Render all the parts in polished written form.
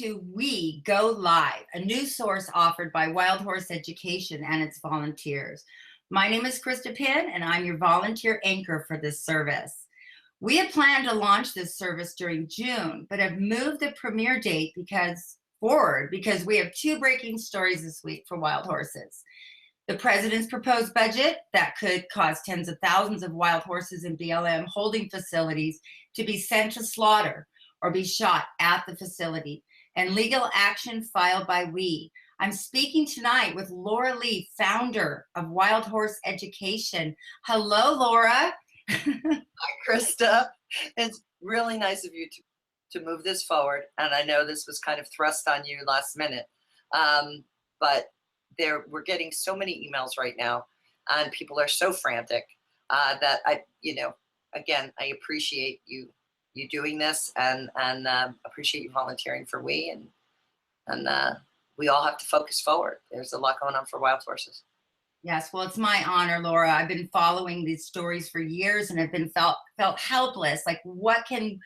to We Go Live, a new source offered by Wild Horse Education and its volunteers. My name is Christa Pynn, and I'm your volunteer anchor for this service. We had planned to launch this service during June, but have moved the premiere date forward because we have two breaking stories this week for wild horses. The president's proposed budget that could cause tens of thousands of wild horses in BLM holding facilities to be sent to slaughter or be shot at the facility, and legal action filed by We. I'm speaking tonight with Laura Leigh, founder of Wild Horse Education. Hello, Laura. Hi, Christa. It's really nice of you to move this forward, and I know this was kind of thrust on you last minute, but we're getting so many emails right now, and people are so frantic that again, I appreciate you doing this, and appreciate you volunteering for We, and we all have to focus forward. There's a lot going on for wild horses. Yes, well, it's my honor, Laura. I've been following these stories for years and have been felt helpless. Like, what can,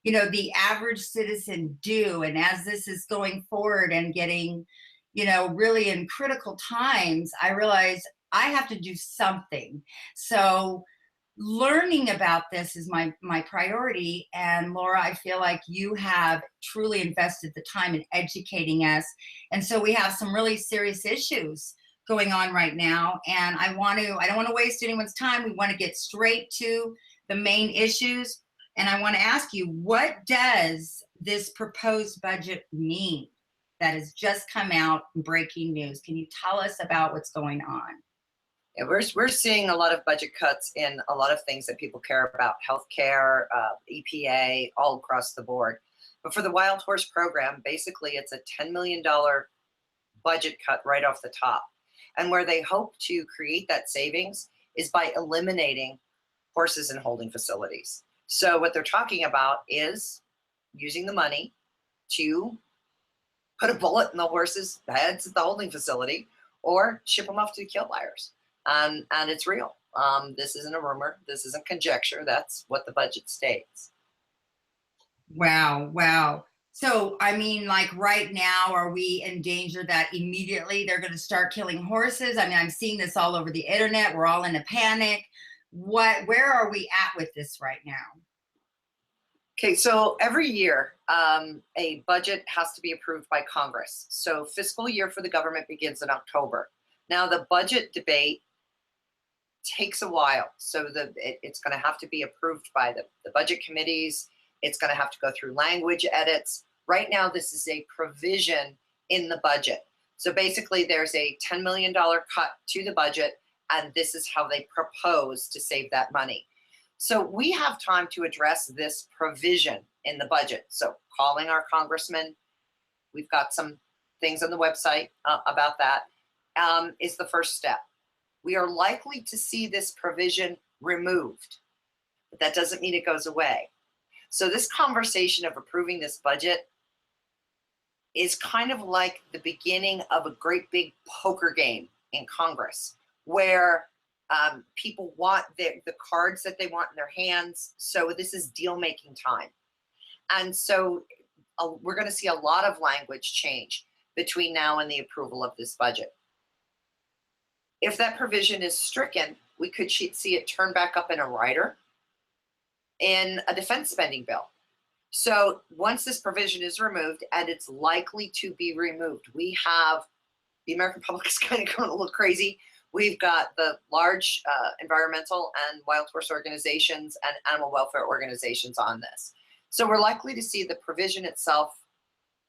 the average citizen do? And as this is going forward and getting, really in critical times, I realize I have to do something. So learning about this is my priority. And Laura, I feel like you have truly invested the time in educating us. And so we have some really serious issues going on right now. And I don't want to waste anyone's time. We want to get straight to the main issues. And I want to ask you, what does this proposed budget mean that has just come out in breaking news? Can you tell us about what's going on? Yeah, we're seeing a lot of budget cuts in a lot of things that people care about: healthcare, EPA, all across the board. But for the Wild Horse program, basically it's a $10 million budget cut right off the top. And where they hope to create that savings is by eliminating horses in holding facilities. So what they're talking about is using the money to put a bullet in the horses' heads at the holding facility, or ship them off to the kill buyers. And it's real. This isn't a rumor. This isn't conjecture. That's what the budget states. Wow. So, I mean, like right now, are we in danger that immediately they're going to start killing horses? I mean, I'm seeing this all over the internet. We're all in a panic. Where are we at with this right now? Okay, so every year, a budget has to be approved by Congress. So fiscal year for the government begins in October. Now, the budget debate takes a while. So it's going to have to be approved by the budget committees. It's going to have to go through language edits. Right now, this is a provision in the budget. So basically, there's a $10 million cut to the budget, and this is how they propose to save that money. So we have time to address this provision in the budget. So calling our congressman, we've got some things on the website about that, is the first step. We are likely to see this provision removed, but that doesn't mean it goes away. So this conversation of approving this budget is kind of like the beginning of a great big poker game in Congress, where people want the cards that they want in their hands. So this is deal-making time. And so we're going to see a lot of language change between now and the approval of this budget. If that provision is stricken, we could see it turn back up in a rider in a defense spending bill. So once this provision is removed, and it's likely to be removed, we have the American public is kind of going to look crazy. We've got the large environmental and wild horse organizations and animal welfare organizations on this. So we're likely to see the provision itself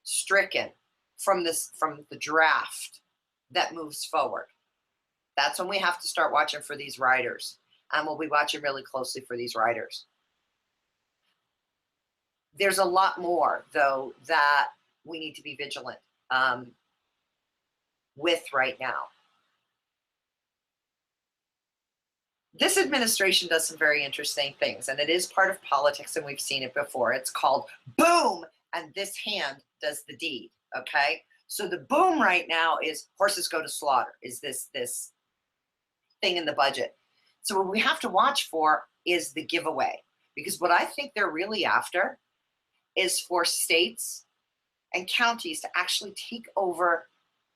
stricken from the draft that moves forward. That's when we have to start watching for these riders, and we'll be watching really closely for these riders. There's a lot more, though, that we need to be vigilant with right now. This administration does some very interesting things, and it is part of politics, and we've seen it before. It's called boom, and this hand does the deed, okay? So the boom right now is horses go to slaughter, is this thing in the budget. So what we have to watch for is the giveaway, because what I think they're really after is for states and counties to actually take over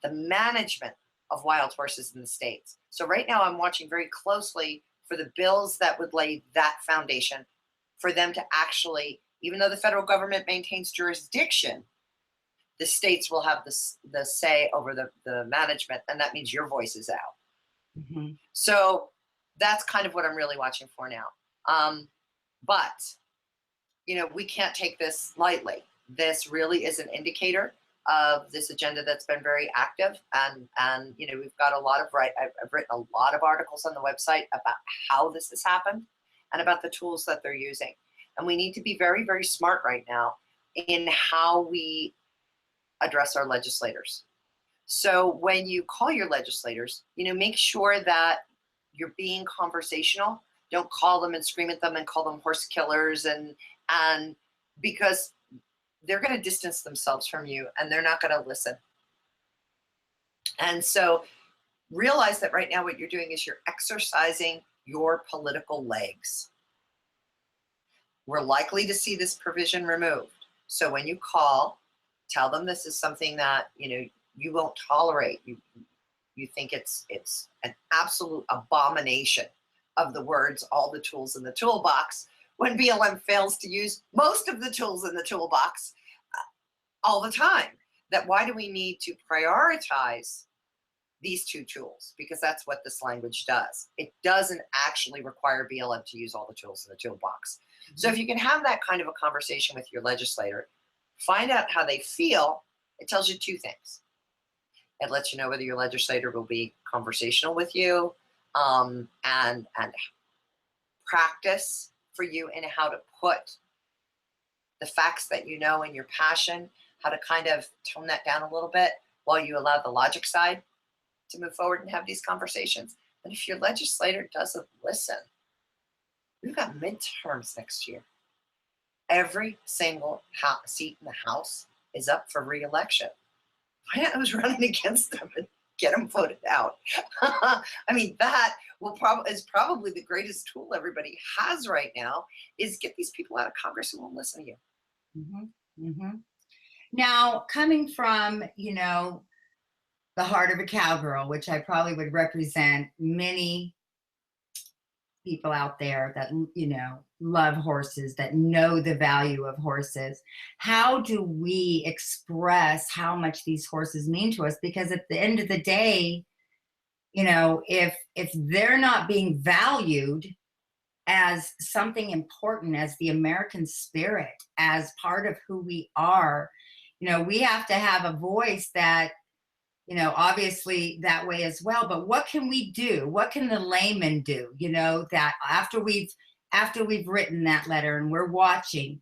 the management of wild horses in the states. So right now I'm watching very closely for the bills that would lay that foundation for them to actually, even though the federal government maintains jurisdiction, the states will have the say over the management, and that means your voice is out. Mhm. So that's kind of what I'm really watching for now. But, you know, we can't take this lightly. This really is an indicator of this agenda that's been very active. And you know, we've got a lot of, I've written a lot of articles on the website about how this has happened and about the tools that they're using. And we need to be very, very smart right now in how we address our legislators. So when you call your legislators, you know, make sure that you're being conversational. Don't call them and scream at them and call them horse killers, and because they're going to distance themselves from you and they're not going to listen. And so realize that right now what you're doing is you're exercising your political legs. We're likely to see this provision removed. So when you call, tell them this is something that, you know, you won't tolerate. You think it's an absolute abomination of the words, all the tools in the toolbox, when BLM fails to use most of the tools in the toolbox all the time. That why do we need to prioritize these two tools? Because that's what this language does. It doesn't actually require BLM to use all the tools in the toolbox. Mm-hmm. So if you can have that kind of a conversation with your legislator, find out how they feel, it tells you two things. It lets you know whether your legislator will be conversational with you, and practice for you in how to put the facts that you know and your passion, how to kind of tone that down a little bit while you allow the logic side to move forward and have these conversations. And if your legislator doesn't listen, we've got midterms next year. Every single seat in the House is up for re-election. Why not who's running against them and get them voted out? I mean, that is probably the greatest tool everybody has right now, is get these people out of Congress who won't listen to you. Mm-hmm. Mm-hmm. Now, coming from, you know, the heart of a cowgirl, which I probably would represent many people out there that, you know, love horses, that know the value of horses. How do we express how much these horses mean to us? Because at the end of the day, you know, if they're not being valued as something important, as the American spirit, as part of who we are, you know, we have to have a voice that, you know, obviously that way as well. But what can we do? What can the layman do? You know, that after we've written that letter and we're watching,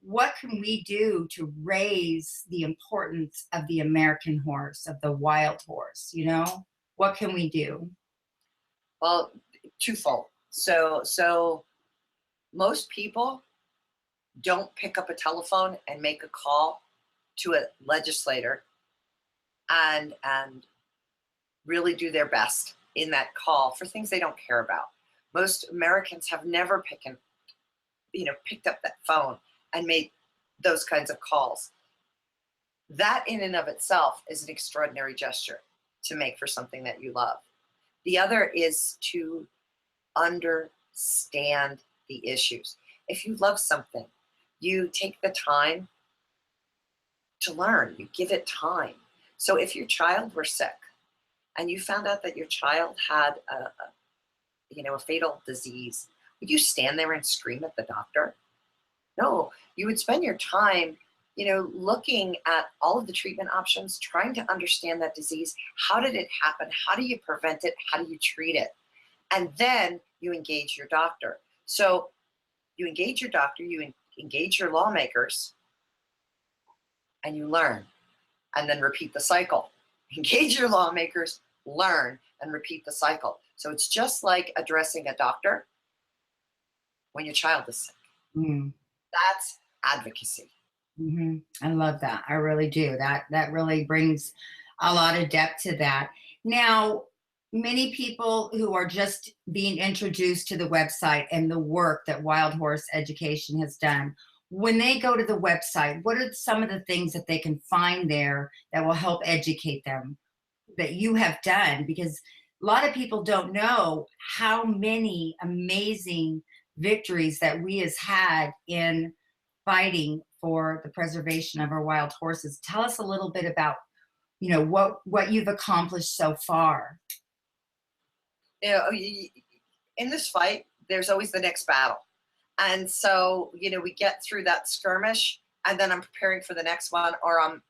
what can we do to raise the importance of the American horse, of the wild horse? You know, what can we do? Well, twofold. So most people don't pick up a telephone and make a call to a legislator and really do their best in that call for things they don't care about. Most Americans have never picked up that phone and made those kinds of calls. That in and of itself is an extraordinary gesture to make for something that you love. The other is to understand the issues. If you love something, you take the time to learn, you give it time. So if your child were sick and you found out that your child had a fatal disease, would you stand there and scream at the doctor? No, you would spend your time, you know, looking at all of the treatment options, trying to understand that disease. How did it happen? How do you prevent it? How do you treat it? And then you engage your doctor. So you engage your doctor, you engage your lawmakers, and you learn, and then repeat the cycle. Engage your lawmakers, learn, and repeat the cycle. So it's just like addressing a doctor when your child is sick. Mm. That's advocacy. Mm-hmm. I love that. I really do. That really brings a lot of depth to that. Now, many people who are just being introduced to the website and the work that Wild Horse Education has done, when they go to the website, what are some of the things that they can find there that will help educate them that you have done? Because a lot of people don't know how many amazing victories that we has had in fighting for the preservation of our wild horses. Tell us a little bit about, what you've accomplished so far. In this fight, there's always the next battle. And so, we get through that skirmish, and then I'm preparing for the next one, or I'm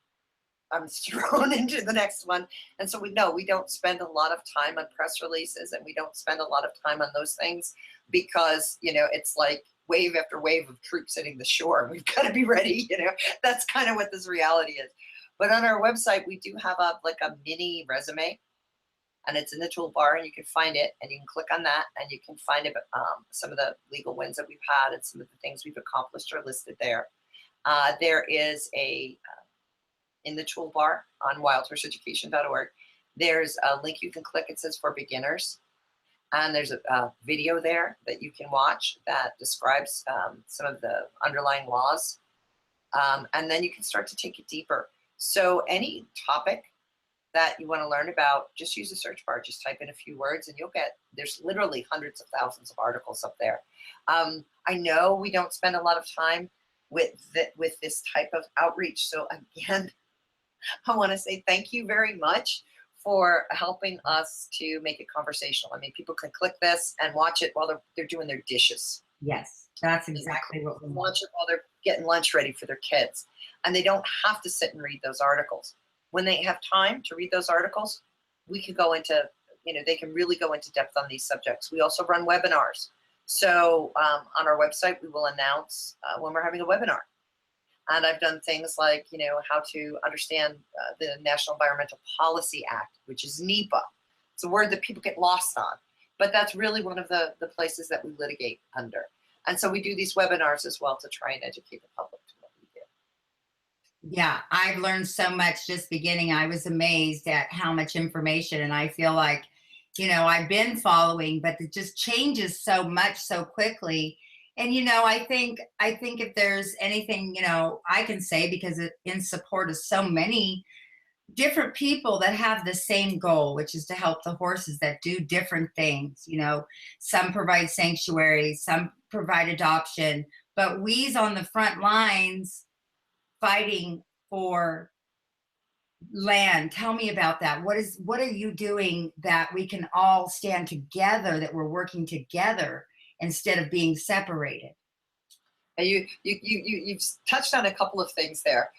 thrown into the next one. And so we don't spend a lot of time on press releases, and we don't spend a lot of time on those things because, it's like wave after wave of troops hitting the shore. We've got to be ready. That's kind of what this reality is. But on our website, we do have a mini resume, and it's in the toolbar, and you can find it, and you can click on that, and you can find some of the legal wins that we've had and some of the things we've accomplished are listed there. There is in the toolbar on wildhorseeducation.org, there's a link you can click. It says for beginners. And there's a video there that you can watch that describes some of the underlying laws. And then you can start to take it deeper. So any topic that you want to learn about, just use the search bar, just type in a few words and there's literally hundreds of thousands of articles up there. I know we don't spend a lot of time with this type of outreach. So again, I want to say thank you very much for helping us to make it conversational. I mean, people can click this and watch it while they're doing their dishes. Yes, that's exactly what we want. Watch it while they're getting lunch ready for their kids. And they don't have to sit and read those articles. When they have time to read those articles, we can go into, they can really go into depth on these subjects. We also run webinars. So on our website, we will announce when we're having a webinar. And I've done things like, how to understand the National Environmental Policy Act, which is NEPA. It's a word that people get lost on, but that's really one of the places that we litigate under. And so we do these webinars as well to try and educate the public to what we do. Yeah, I've learned so much just beginning. I was amazed at how much information, and I feel like, I've been following, but it just changes so much so quickly. And, I think if there's anything, I can say, because in support of so many different people that have the same goal, which is to help the horses that do different things. Some provide sanctuary, some provide adoption, but we's on the front lines fighting for land. Tell me about that. What are you doing that we can all stand together, that we're working together instead of being separated? You've touched on a couple of things there.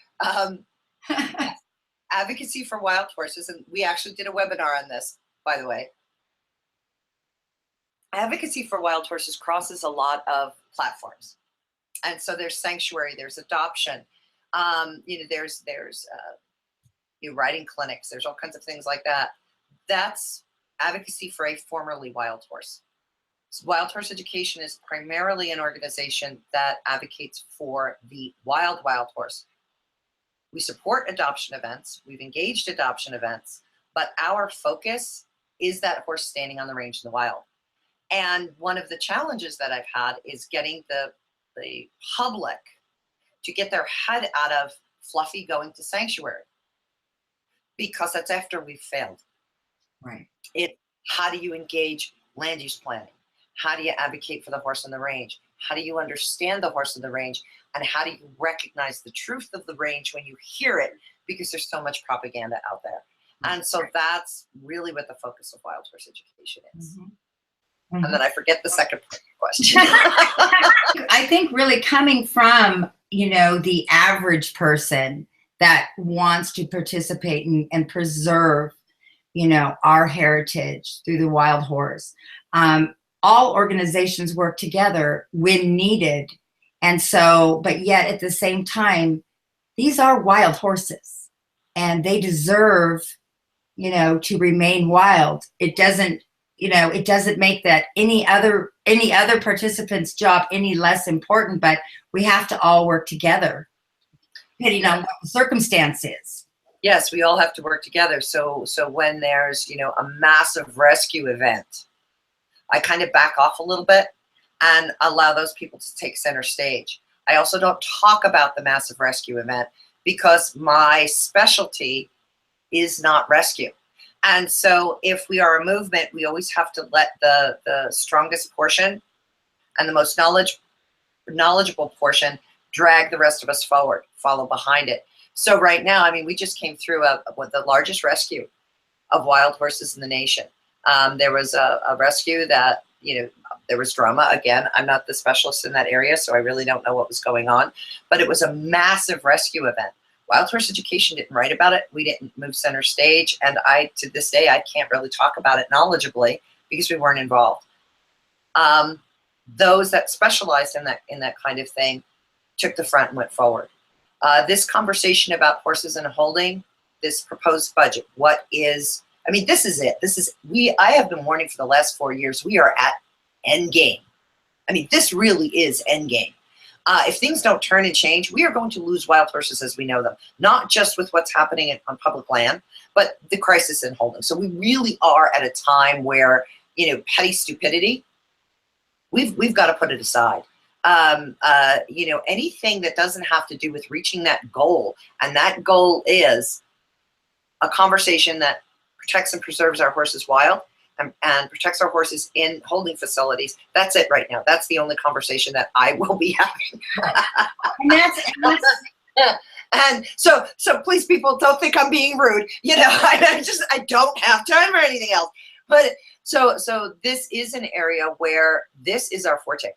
Advocacy for wild horses, and we actually did a webinar on this, by the way. Advocacy for wild horses crosses a lot of platforms. And so there's sanctuary, there's adoption, there's riding clinics, there's all kinds of things like that. That's advocacy for a formerly wild horse. Wild Horse Education is primarily an organization that advocates for the wild horse. We support adoption events. We've engaged adoption events, but our focus is that horse standing on the range in the wild. And one of the challenges that I've had is getting the public to get their head out of fluffy going to sanctuary, because that's after we've failed. Right. How do you engage land use planning? How do you advocate for the horse on the range? How do you understand the horse on the range? And how do you recognize the truth of the range when you hear it? Because there's so much propaganda out there. And so that's really what the focus of Wild Horse Education is. Mm-hmm. Mm-hmm. And then I forget the second part of your question. I think really coming from, the average person that wants to participate and preserve, our heritage through the wild horse. All organizations work together when needed. And so, but yet at the same time, these are wild horses and they deserve, to remain wild. It doesn't make that any other participant's job any less important, but we have to all work together depending on what the circumstance is. Yes, we all have to work together. So when there's, a massive rescue event, I kind of back off a little bit and allow those people to take center stage. I also don't talk about the massive rescue event because my specialty is not rescue. And so if we are a movement, we always have to let the strongest portion and the most knowledgeable portion drag the rest of us forward, follow behind it. So right now, I mean, we just came through the largest rescue of wild horses in the nation. There was a rescue that, you know, there was drama. Again, I'm not the specialist in that area, so I really don't know what was going on, but it was a massive rescue event. Wild Horse Education didn't write about it. We didn't move center stage. And to this day, I can't really talk about it knowledgeably because we weren't involved. Those that specialized in that kind of thing took the front and went forward. This conversation about horses and holding, this proposed budget, I mean, this is it. I have been warning for the last 4 years, we are at end game. I mean, this really is end game. If things don't turn and change, we are going to lose wild horses as we know them, not just with what's happening on public land, but the crisis in holding. So we really are at a time where, you know, petty stupidity, we've got to put it aside. You know, anything that doesn't have to do with reaching that goal, and that goal is a conversation that protects and preserves our horses wild and protects our horses in holding facilities. That's it right now. That's the only conversation that I will be having. And that's and so please, people, don't think I'm being rude. You know, I don't have time for anything else. But so this is an area where this is our forte.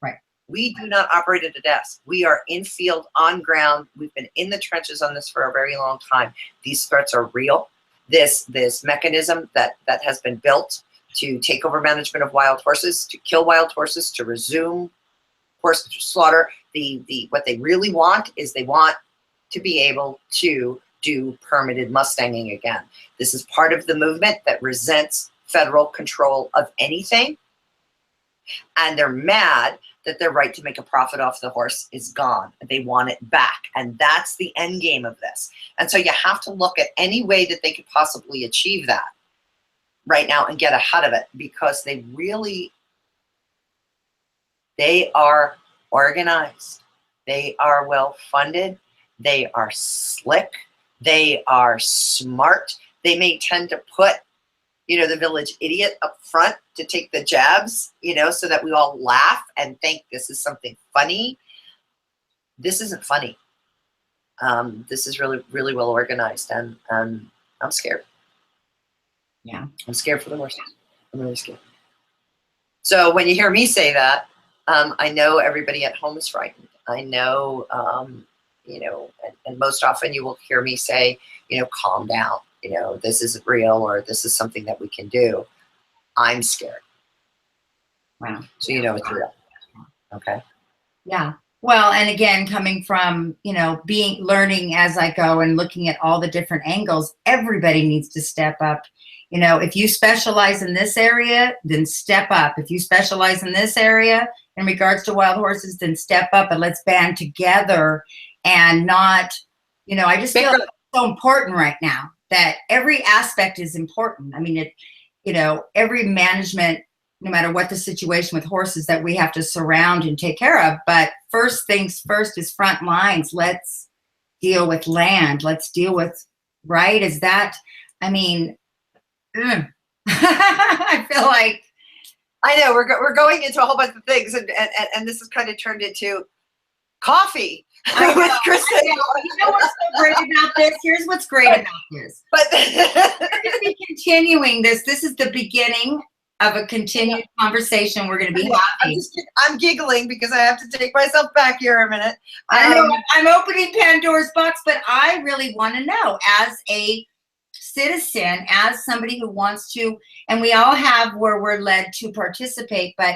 right. We do not operate at a desk. We are in field, on ground. We've been in the trenches on this for a very long time. These threats are real. This mechanism that has been built to take over management of wild horses, to kill wild horses, to resume horse slaughter. What they really want is they want to be able to do permitted Mustanging again. This is part of the movement that resents federal control of anything. And they're mad that their right to make a profit off the horse is gone. They want it back. And that's the end game of this. And so you have to look at any way that they could possibly achieve that right now and get ahead of it, because they are organized. They are well funded. They are slick. They are smart. They may tend to put, you know, the village idiot up front to take the jabs, you know, so that we all laugh and think this is something funny. This isn't funny. This is really, really well organized, and I'm scared. Yeah. I'm scared for the horses. I'm really scared. So when you hear me say that, I know everybody at home is frightened. I know, you know, and most often you will hear me say, you know, calm down. You know, this isn't real, or this is something that we can do. I'm scared. Wow. So you know it's real. Okay. Yeah. Well, and again, coming from, you know, learning as I go and looking at all the different angles, everybody needs to step up. You know, if you specialize in this area, then step up. If you specialize in this area in regards to wild horses, then step up and let's band together and not, you know, I just feel it's so important right now that every aspect is important. I mean, you know, every management, no matter what the situation with horses, that we have to surround and take care of. But first things first is front lines. Let's deal with land. Let's deal with, right? Is that, I mean, I feel like. I know we're going into a whole bunch of things, and this has kind of turned into coffee with Christa. You know what's so great about this? Here's what's great about this. But we're going to be continuing this. This is the beginning of a continued conversation we're going to be having. I'm giggling because I have to take myself back here a minute. I know I'm opening Pandora's box, but I really want to know, as a citizen, as somebody who wants to, and we all have where we're led to participate, but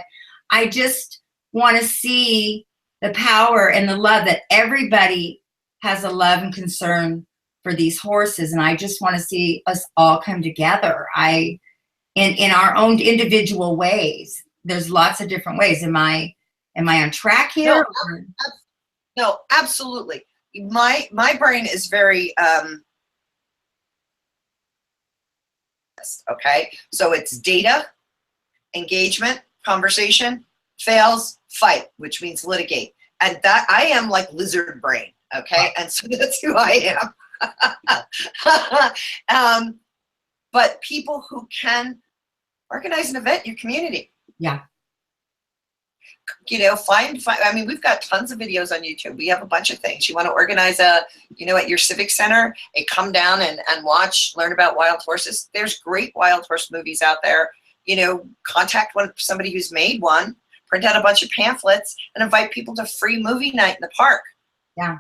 I just want to see the power and the love that everybody has, a love and concern for these horses. And I just want to see us all come together. In our own individual ways. There's lots of different ways. Am I on track here? No, absolutely. My brain is very okay. So it's data, engagement, conversation, fails, fight, which means litigate. And that I am like lizard brain. Okay. And so that's who I am. But people who can organize an event in your community. Yeah. You know, I mean, we've got tons of videos on YouTube. We have a bunch of things. You want to organize at your civic center, come down and watch, learn about wild horses. There's great wild horse movies out there. You know, contact somebody who's made one, print out a bunch of pamphlets, and invite people to free movie night in the park. Yeah.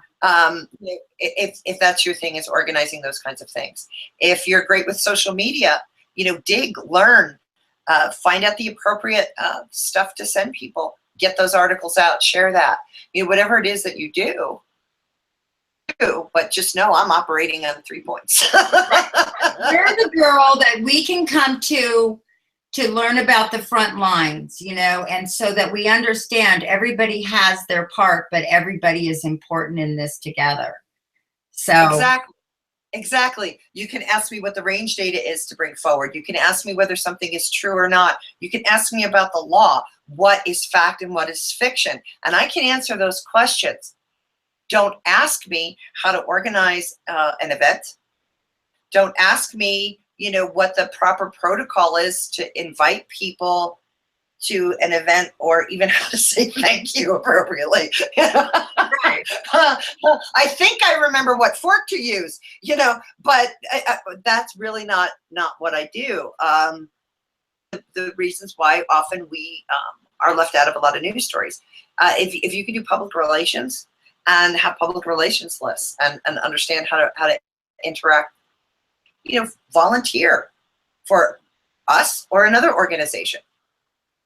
If that's your thing, is organizing those kinds of things. If you're great with social media, dig, learn, find out the appropriate stuff to send people. Get those articles out, share that. Whatever it is that you do, but just know I'm operating on 3 points. You're the girl that we can come to learn about the front lines, and so that we understand everybody has their part, but everybody is important in this together. So Exactly. You can ask me what the range data is to bring forward. You can ask me whether something is true or not. You can ask me about the law, what is fact and what is fiction. And I can answer those questions. Don't ask me how to organize an event. Don't ask me, what the proper protocol is to invite people to an event, or even how to say thank you appropriately. Right. I think I remember what fork to use, but that's really not what I do. The reasons why often we are left out of a lot of news stories. If you can do public relations and have public relations lists and understand how to interact, volunteer for us or another organization.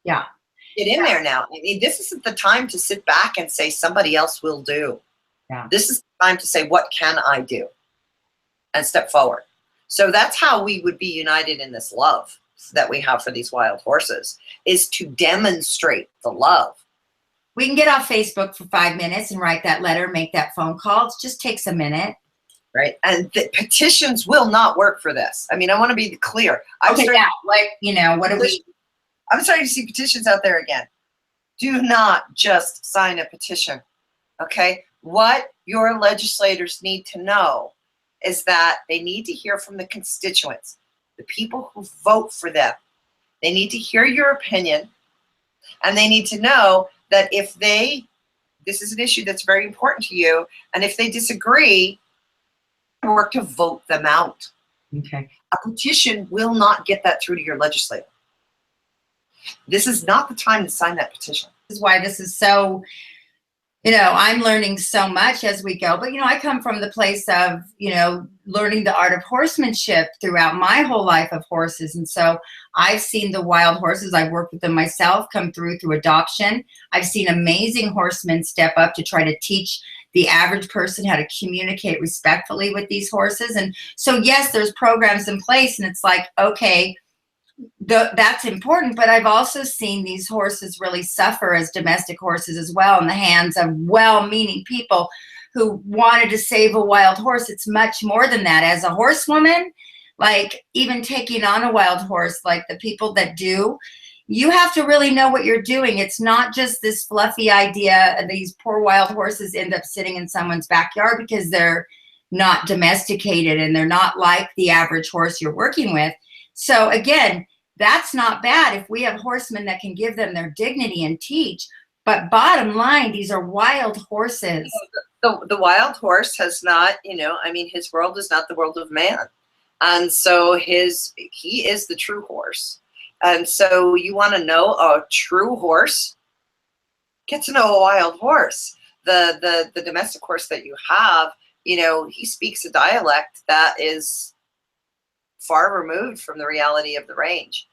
Yeah. Get in there now. I mean, this isn't the time to sit back and say somebody else will do. Yeah. This is the time to say, what can I do? And step forward. So that's how we would be united in this love that we have for these wild horses, is to demonstrate the love. We can get off Facebook for 5 minutes and write that letter, make that phone call. It just takes a minute. Right. And the petitions will not work for this. I mean, I want to be clear. What do we... I'm starting to see petitions out there again. Do not just sign a petition, okay? What your legislators need to know is that they need to hear from the constituents, the people who vote for them. They need to hear your opinion, and they need to know that if this is an issue that's very important to you, and if they disagree, work to vote them out. Okay. A petition will not get that through to your legislator. This is not the time to sign that petition. This is why this is so, I'm learning so much as we go. But, I come from the place of, learning the art of horsemanship throughout my whole life of horses. And so I've seen the wild horses. I've worked with them myself, come through adoption. I've seen amazing horsemen step up to try to teach the average person how to communicate respectfully with these horses. And so, yes, there's programs in place, and it's like, okay, that's important, but I've also seen these horses really suffer as domestic horses as well in the hands of well-meaning people who wanted to save a wild horse. It's much more than that. As a horsewoman, like even taking on a wild horse, like the people that do, you have to really know what you're doing. It's not just this fluffy idea. These poor wild horses end up sitting in someone's backyard because they're not domesticated and they're not like the average horse you're working with. So again, that's not bad if we have horsemen that can give them their dignity and teach. But bottom line, these are wild horses. The wild horse has not, his world is not the world of man. And so he is the true horse. And so you want to know a true horse? Get to know a wild horse. The domestic horse that you have, he speaks a dialect that is far removed from the reality of the range.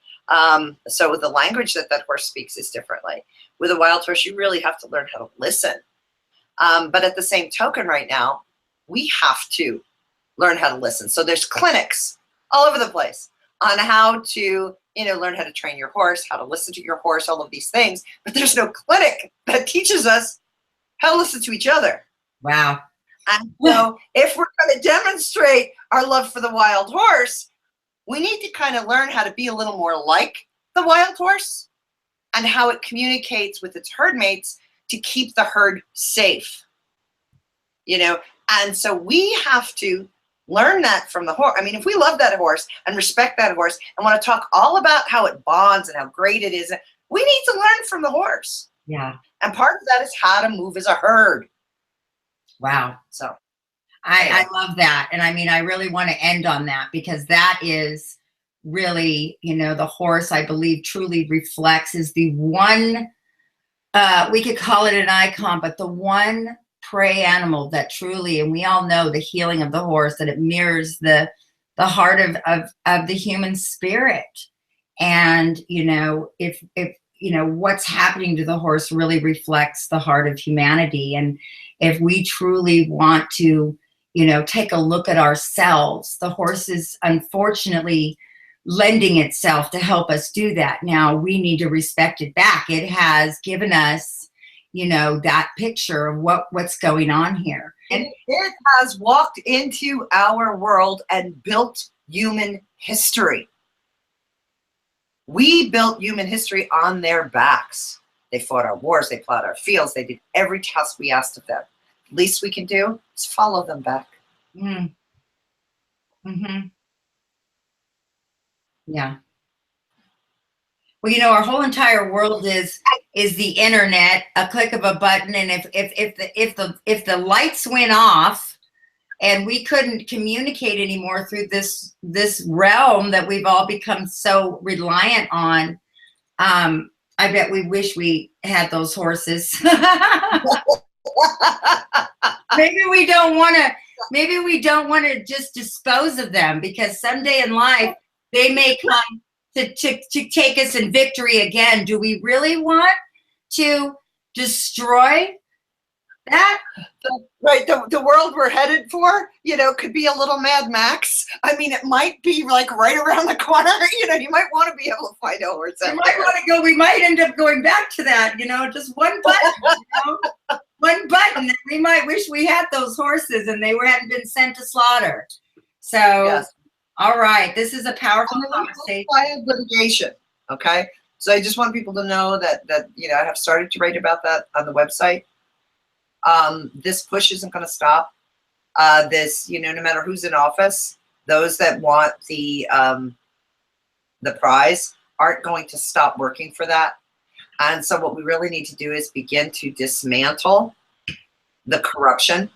So the language that horse speaks is differently. With a wild horse, you really have to learn how to listen. But at the same token right now, we have to learn how to listen. So there's clinics all over the place on how to, learn how to train your horse, how to listen to your horse, all of these things. But there's no clinic that teaches us how to listen to each other. Wow. And so if we're going to demonstrate our love for the wild horse, we need to kind of learn how to be a little more like the wild horse and how it communicates with its herd mates to keep the herd safe, you know? And so we have to learn that from the horse. I mean, if we love that horse and respect that horse and want to talk all about how it bonds and how great it is, we need to learn from the horse. Yeah. And part of that is how to move as a herd. Wow. So I love that. And I mean, I really want to end on that, because that is really, you know, the horse, I believe, truly reflects, is the one, we could call it an icon, but the one prey animal that truly, and we all know the healing of the horse, that it mirrors the heart of the human spirit. And, you know, if you know, what's happening to the horse really reflects the heart of humanity. And if we truly want to, you know, take a look at ourselves, the horse is unfortunately lending itself to help us do that. Now we need to respect it back. It has given us, you know, that picture of what's going on here. And it has walked into our world and built human history. We built human history on their backs. They fought our wars, they plowed our fields, they did every task we asked of them. The least we can do is follow them back. Mm. Mm-hmm. Yeah. Well, you know, our whole entire world is the internet, a click of a button. And if the lights went off and we couldn't communicate anymore through this realm that we've all become so reliant on, I bet we wish we had those horses. Maybe we don't want to just dispose of them, because someday in life they may come to take us in victory again. Do we really want to destroy that? Right, the world we're headed for, you know, could be a little Mad Max. I mean, it might be like right around the corner. You know, you might want to be able to find a horse. We might end up going back to that, you know, just one button, you know? One button. We might wish we had those horses and they hadn't been sent to slaughter. So, yes. All right, this is a powerful conversation. Litigation, okay? So I just want people to know that you know, I have started to write about that on the website. This push isn't going to stop. This, you know, no matter who's in office, those that want the prize aren't going to stop working for that. And so what we really need to do is begin to dismantle the corruption.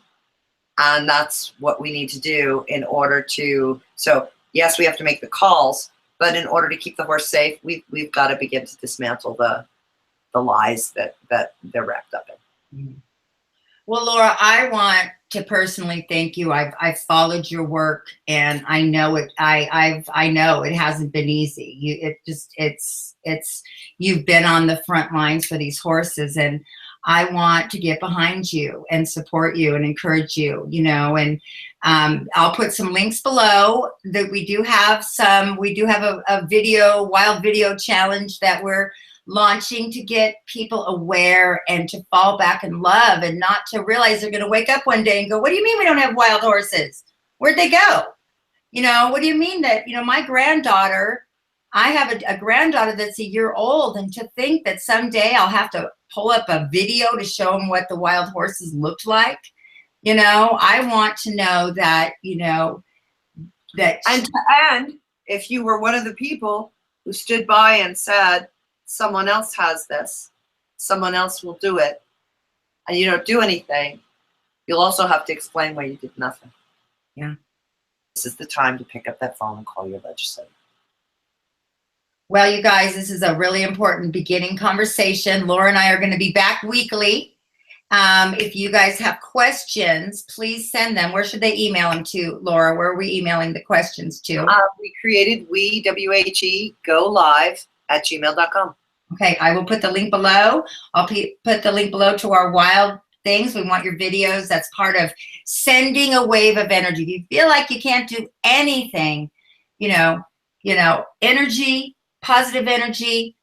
And that's what we need to do in order to, so yes, we have to make the calls, but in order to keep the horse safe, we've got to begin to dismantle the lies that they're wrapped up in. Mm-hmm. Well, Laura, I want to personally thank you. I've followed your work, and I know it. I know it hasn't been easy. You've been on the front lines for these horses, and I want to get behind you and support you and encourage you. You know, and I'll put some links below. That we do have a video, wild video challenge that we're launching to get people aware and to fall back in love, and not to realize they're going to wake up one day and go, what do you mean we don't have wild horses? Where'd they go? You know, what do you mean that, you know, my granddaughter, I have a granddaughter that's a year old, and to think that someday I'll have to pull up a video to show them what the wild horses looked like. You know, I want to know that, you know, that. And if you were one of the people who stood by and said, someone else has this, someone else will do it, and you don't do anything, you'll also have to explain why you did nothing. Yeah. This is the time to pick up that phone and call your legislator. Well, you guys, this is a really important beginning conversation. Laura and I are going to be back weekly. If you guys have questions, please send them. Where should they email them to, Laura? Where are we emailing the questions to? We created WHEgoLIve at gmail.com. Okay, I will put the link below. I'll put the link below to our wild things. We want your videos. That's part of sending a wave of energy. If you feel like you can't do anything, you know, energy, positive energy,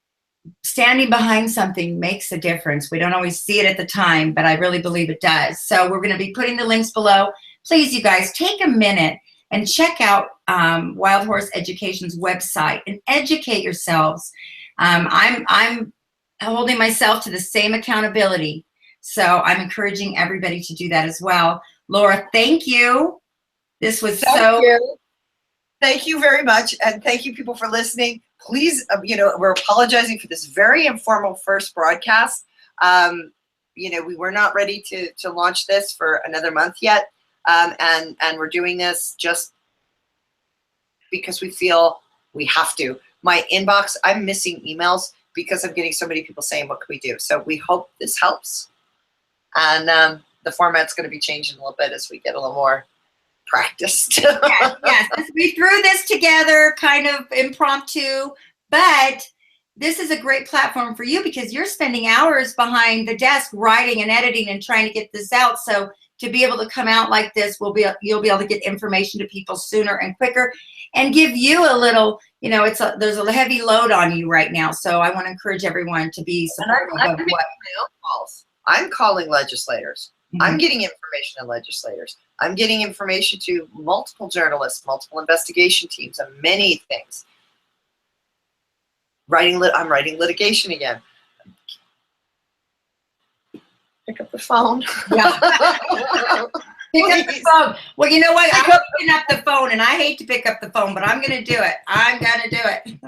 standing behind something makes a difference. We don't always see it at the time, but I really believe it does. So we're going to be putting the links below. Please, you guys, take a minute and check out Wild Horse Education's website and educate yourselves. I'm holding myself to the same accountability So I'm encouraging everybody to do that as well. Laura, thank you. This was Thank you very much. And thank you, people, for listening. Please, we're apologizing for this very informal first broadcast. We were not ready to launch this for another month yet. And we're doing this just because we feel we have to. My inbox, I'm missing emails because I'm getting so many people saying, what can we do? So we hope this helps. And the format's going to be changing a little bit as we get a little more practiced. yes. We threw this together kind of impromptu, but this is a great platform for you because you're spending hours behind the desk writing and editing and trying to get this out. So to be able to come out like this, you'll be able to get information to people sooner and quicker and give you a little, there's a heavy load on you right now. So I want to encourage everyone to be supportive of what. My own calls. I'm calling legislators. Mm-hmm. I'm getting information to legislators. I'm getting information to multiple journalists, multiple investigation teams, and many things. I'm writing litigation again. Pick up the phone. Yeah. Pick up the phone. Well, you know what? I'm picking up the phone, and I hate to pick up the phone, but I'm going to do it. I'm going to do it.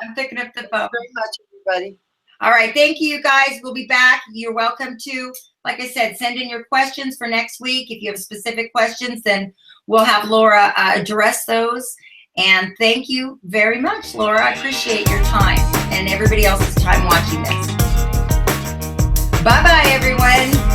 I'm picking up the phone. Thank you very much, everybody. All right. Thank you, guys. We'll be back. You're welcome to, like I said, send in your questions for next week. If you have specific questions, then we'll have Laura address those. And thank you very much, Laura. I appreciate your time and everybody else's time watching this. Bye-bye, everyone.